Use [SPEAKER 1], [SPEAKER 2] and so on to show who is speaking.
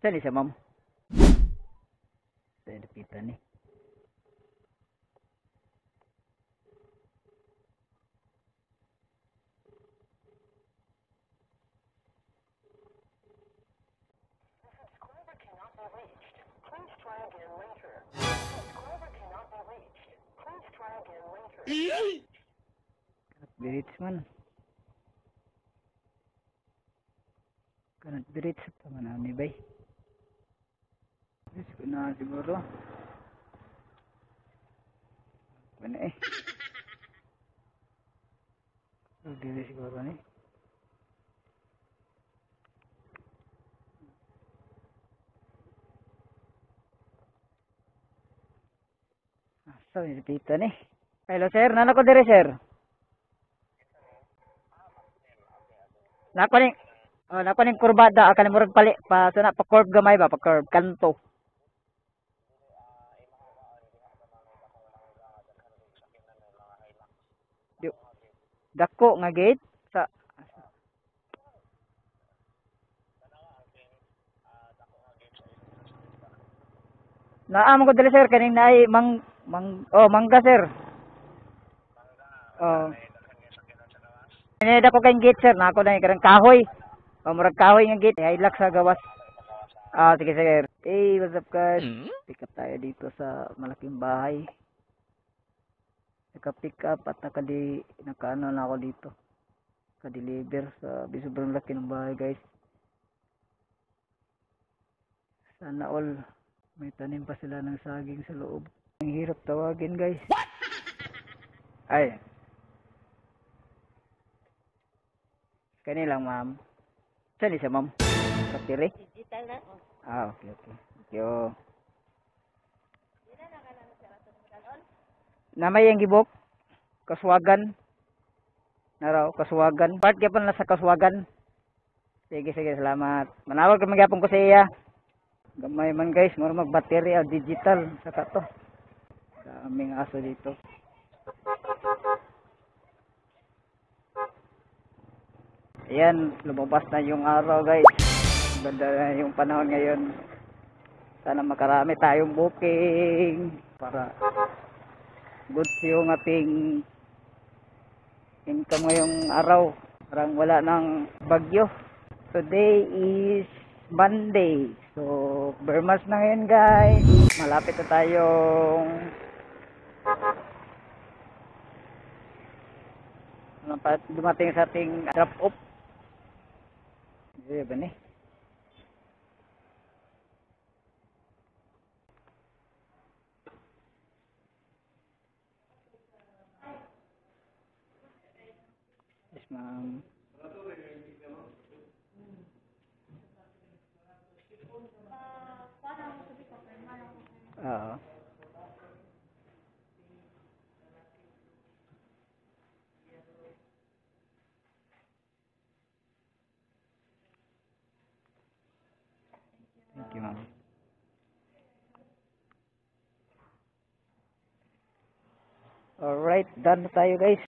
[SPEAKER 1] Saan siya, ma'am? Tayo napitan eh. Birits man. Kanat birits pa man ni bay. Birits ko na siguro. Ano eh. Dili siguro ni. Asa ni pita ni. Hello sir, nana ko dire sir. Nako ni. Oh, nako ni kurbada akan murag pali pa sana pa curve gamay ba pa curve kanto. Di- Dako nga gate sa naam ko dire sir kaning naay mangga sir. Oh. Ini dako kay gate sir, nako na karang kahoy. Oh, murag kahoy nga gate, hilak sa gawas. Ah, sige sir. Hey, what's up guys? Pick up tayo dito sa malaking bahay. Naka-pick up at nakaano na ako dito. Naka-deliver sa sobrang laki ng bahay guys. Sana all may tanim pa sila ng saging sa loob. Ang hirap tawagin guys. Ay. Kanilang ma'am. Saan siya ma'am? Kapire?
[SPEAKER 2] Digital na.
[SPEAKER 1] Ah, okay, okay. Thank you. Namay ang gibok. Kaswagan. Naraw, kaswagan. Part kaya pa na sa kaswagan. Sige, sige, salamat. Manawag ka magyapon ko sa iya. Gamay man guys, mura mag-battery digital. Saka to. Daming aso dito. Ayan, lumabas na yung araw guys. Ganda na yung panahon ngayon. Sana makarami tayong booking para good yung ating income ngayong araw. Parang wala ng bagyo. Today is Monday. So, Burmas na ngayon guys. Malapit na tayong dumating sa ating drop off. Iya ba ni? Yes, ma'am. Oo. Thank you, ma'am. Alright, done na tayo guys.